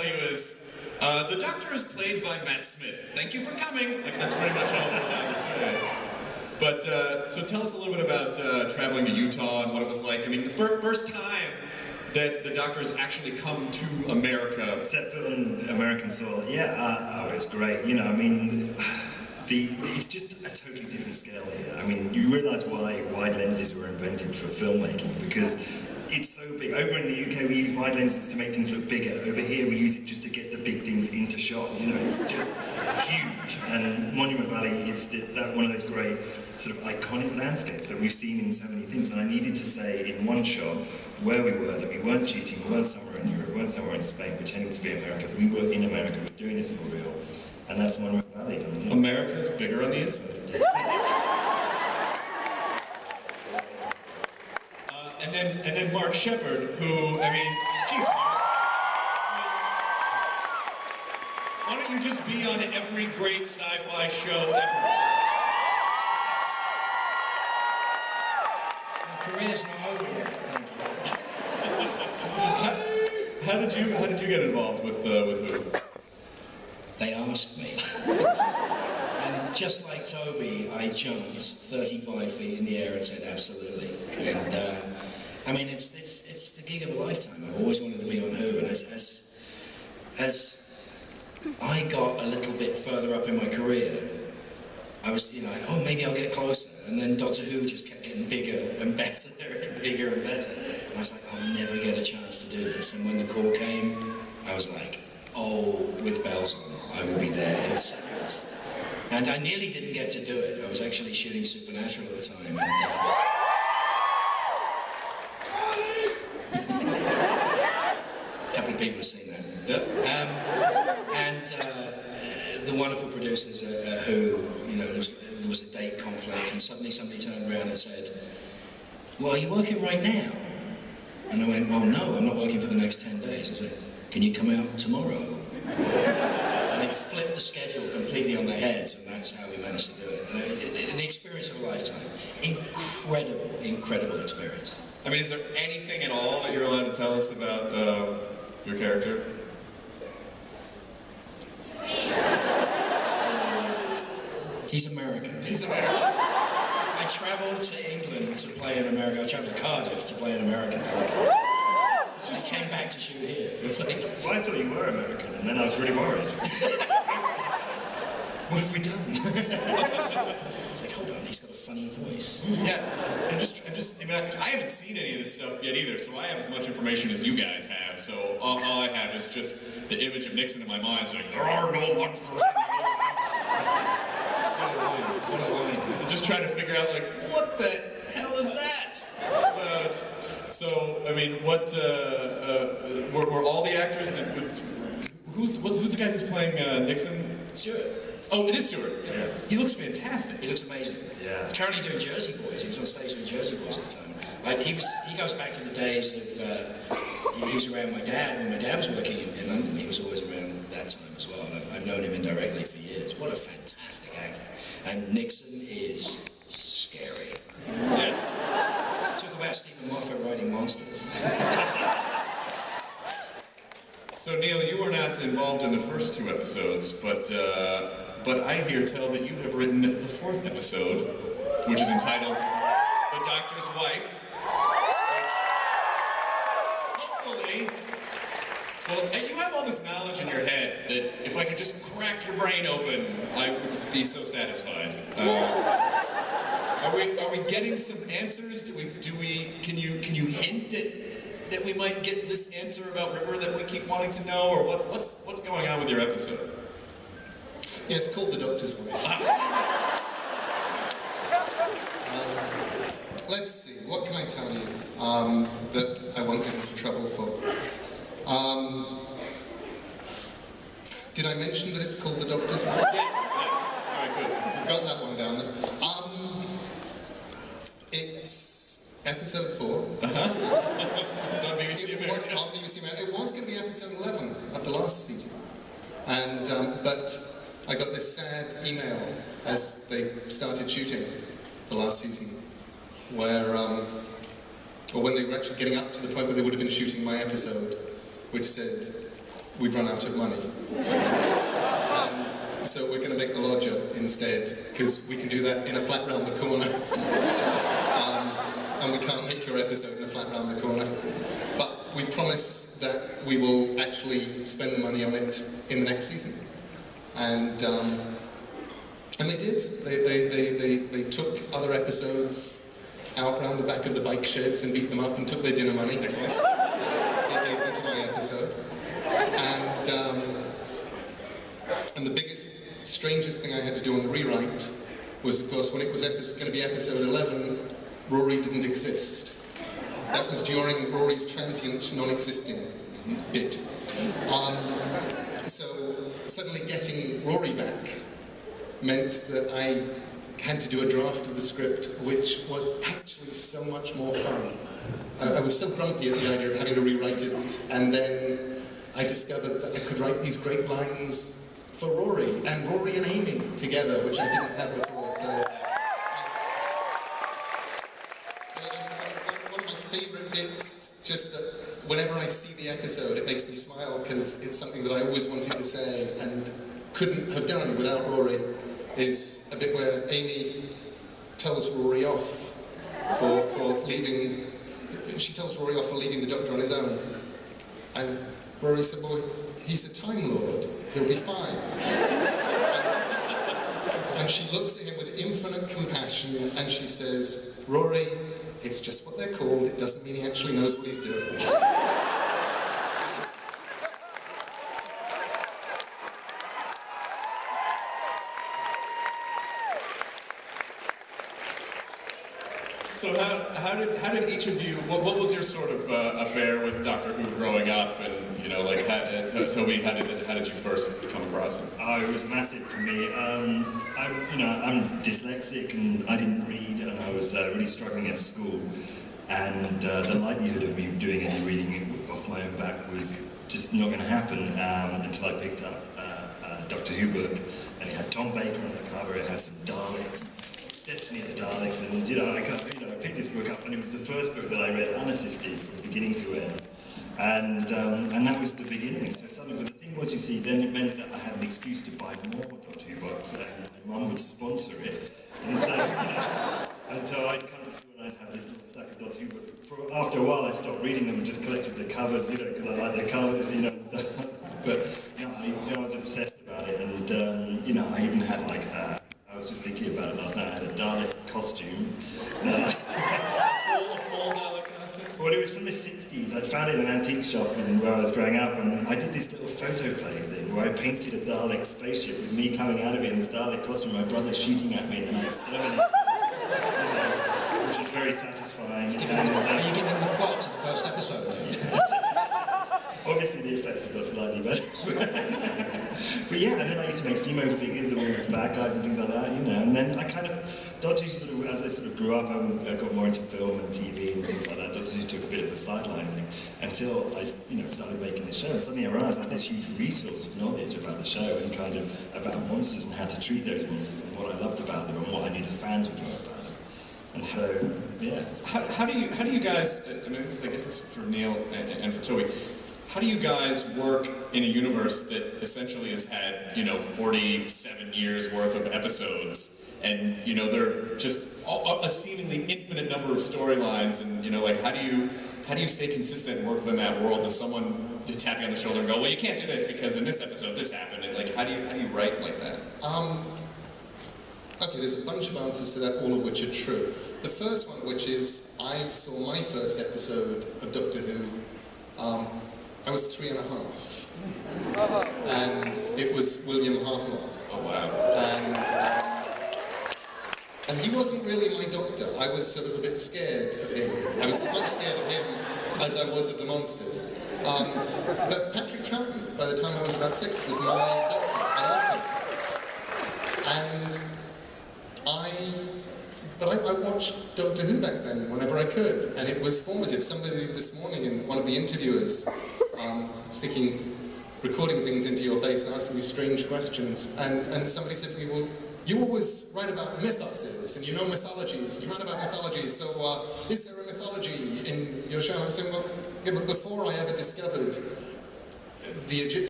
you is, the Doctor is played by Matt Smith. Thank you for coming. Like, that's pretty much all we're allowed to say. But, so tell us a little bit about traveling to Utah and what it was like. I mean, the first time that the Doctor's actually come to America. Set foot on American soil. Yeah, oh, it's great. You know, I mean, it's just a totally different scale here. I mean, you realise why wide lenses were invented for filmmaking, because it's so big. Over in the UK, we use wide lenses to make things look bigger. Over here, we use it just to get the big things into shot. You know, it's just huge. And Monument Valley is that one of those great sort of iconic landscapes that we've seen in so many things. And I needed to say in one shot where we were, that we weren't cheating, we weren't somewhere in Europe, we weren't somewhere in Spain pretending to be America. We were in America, we're doing this for real. And that's Monument Valley. You know? America's bigger on these? And then Mark Shepard, who, I mean, geez, Mark, why don't you just be on every great sci-fi show ever? My career's not over yet, thank you. How did you get involved with Who? They asked me. And just like Toby, I jumped 35 feet in the air and said absolutely. And I mean, it's the gig of a lifetime. I've always wanted to be on Who, and as I got a little bit further up in my career, I was, you know, oh, maybe I'll get closer. And then Doctor Who just kept getting bigger and better and bigger and better. And I was like, I'll never get a chance to do this. And when the call came, I was like, oh, with bells on, I will be there in seconds. And I nearly didn't get to do it. I was actually shooting Supernatural at the time. And, a couple of people have seen that. Yep. And the wonderful producers Who, you know, there was a date conflict, and suddenly somebody turned around and said, well, are you working right now? And I went, well, no, I'm not working for the next 10 days. I said, can you come out tomorrow? And they flipped the schedule completely on their heads, and that's how we managed to do it. And the experience of a lifetime. Incredible, incredible experience. I mean, is there anything at all that you're allowed to tell us about your character? He's American. He's American. I travelled to England to play in America. I travelled to Cardiff to play in America. Just came back to shoot here. It was like, well, I thought you were American, and then I was really worried. What have we done? It's like, hold on, he's got a funny voice. Yeah, I mean, I haven't seen any of this stuff yet either, so I have as much information as you guys have. So all I have is just the image of Nixon in my mind. It's like, there are no monsters. What a line. Just trying to figure out, like, what the hell is that about? So, I mean, what, were all the actors, who's the guy who's playing Nixon? Stuart. Oh, it is Stuart. Yeah. He looks fantastic. He looks amazing. Yeah. He's currently doing Jersey Boys. He was on stage with Jersey Boys at the time. He goes back to the days of, he was around my dad. When my dad was working in London, he was always around that time as well. And I've known him indirectly for years. What a fantastic actor. And Nixon is scary. Yes. Talk about Stephen Moffat writing monsters. So Neil, you were not involved in the first two episodes, but I hear tell that you have written the fourth episode, which is entitled "The Doctor's Wife," which hopefully, well, and you have all this knowledge in your head that if I could just crack your brain open, I would be so satisfied. Are we getting some answers? Can you hint that we might get this answer about River that we keep wanting to know, or what's going on with your episode? Yeah, it's called The Doctor's Wife. Let's see, what can I tell you that I won't get into trouble for? Did I mention that it's called The Doctor's Wife? Yes. All right, good. Got that one down there. It's episode 4. It's on BBC America. On BBC America. It was going to be episode 11 of the last season. And, but I got this sad email as they started shooting the last season, where, or when they were actually getting up to the point where they would have been shooting my episode, which said, we've run out of money. And so we're going to make the lodger instead, because we can do that in a flat round the corner. And we can't make your episode in a flat round the corner. But we promise that we will actually spend the money on it in the next season. And they did. They took other episodes out around the back of the bike sheds and beat them up and took their dinner money. Excellent. They gave them to my episode. And the biggest, strangest thing I had to do on the rewrite was, of course, when it was going to be episode 11, Rory didn't exist. That was during Rory's transient, non-existing bit. So suddenly getting Rory back meant that I had to do a draft of the script, which was actually so much more fun. I was so grumpy at the idea of having to rewrite it, and then I discovered that I could write these great lines for Rory and Amy together, which I didn't have before. So, one of my favourite bits, just that whenever I see the episode, it makes me smile because it's something that I always wanted to say and couldn't have done without Rory, is a bit where Amy tells Rory off for leaving. She tells Rory off for leaving the Doctor on his own, and Rory said, "Well, he's a Time Lord. He'll be fine." And she looks at him with infinite compassion, and she says, "Rory, it's just what they're called. It doesn't mean he actually knows what he's doing." So how did each of you, what was your sort of affair with Doctor Who growing up, and like Toby, how did you first come across it? Oh, it was massive for me. I'm dyslexic and I didn't read, and I was really struggling at school. And the likelihood of me doing any reading off my own back was just not going to happen until I picked up a Doctor Who book, and it had Tom Baker on the cover. It had some Daleks. Destiny of the Daleks, and I picked this book up, and it was the first book that I read unassisted from beginning to end, and that was the beginning. So suddenly, but the thing was, you see, then it meant that I had an excuse to buy more Doctor Who books, and my mum would sponsor it, and so I'd come to school and I'd have this little stack of Doctor Who books. After a while, I stopped reading them and just collected the covers, because I like the covers, But I was obsessed about it, and I even had I was just thinking about it last night. I had a Dalek costume. A full Dalek costume? Well, it was from the 60s. I'd found it in an antique shop where I was growing up, and I did this little photo play thing where I painted a Dalek spaceship with me coming out of it in this Dalek costume, my brother shooting at me, and then I exterminated which was very satisfying. Are you giving the plot to the first episode? Obviously the effects have got slightly better. But yeah, and then I used to make Fimo figures of all the bad guys and things like that, and then I kind of, Doctor Who as I sort of grew up, I got more into film and TV and things like that. Doctor Who took a bit of a sideline thing until I, started making the show. Suddenly I realised I had this huge resource of knowledge about the show and kind of about monsters and how to treat those monsters and what I loved about them and what I knew the fans would know about them. And so, yeah. How do you guys, I guess this is for Neil and for Toby, how do you guys work in a universe that essentially has had, 47 years worth of episodes, and, they're just a seemingly infinite number of storylines, and, how do you stay consistent and work within that world? Does someone just tap you on the shoulder and go, well, you can't do this because in this episode this happened, and how do you write like that? Okay, there's a bunch of answers to that, all of which are true. The first one, which is, I saw my first episode of Doctor Who, I was 3.5, and it was William Hartnell. Oh wow! And he wasn't really my Doctor. I was sort of a bit scared of him. I was as much scared of him as I was of the monsters. But Patrick Troughton, by the time I was about 6, was my Doctor. I loved him. But I watched Doctor Who back then, whenever I could, and it was formative. Somebody this morning, in one of the interviewers, recording things into your face and asking you strange questions, and somebody said to me, well, you always write about mythoses, and mythologies, and you write about mythologies, so is there a mythology in your show? And I'm saying, well, yeah, but before I ever discovered the Egyptian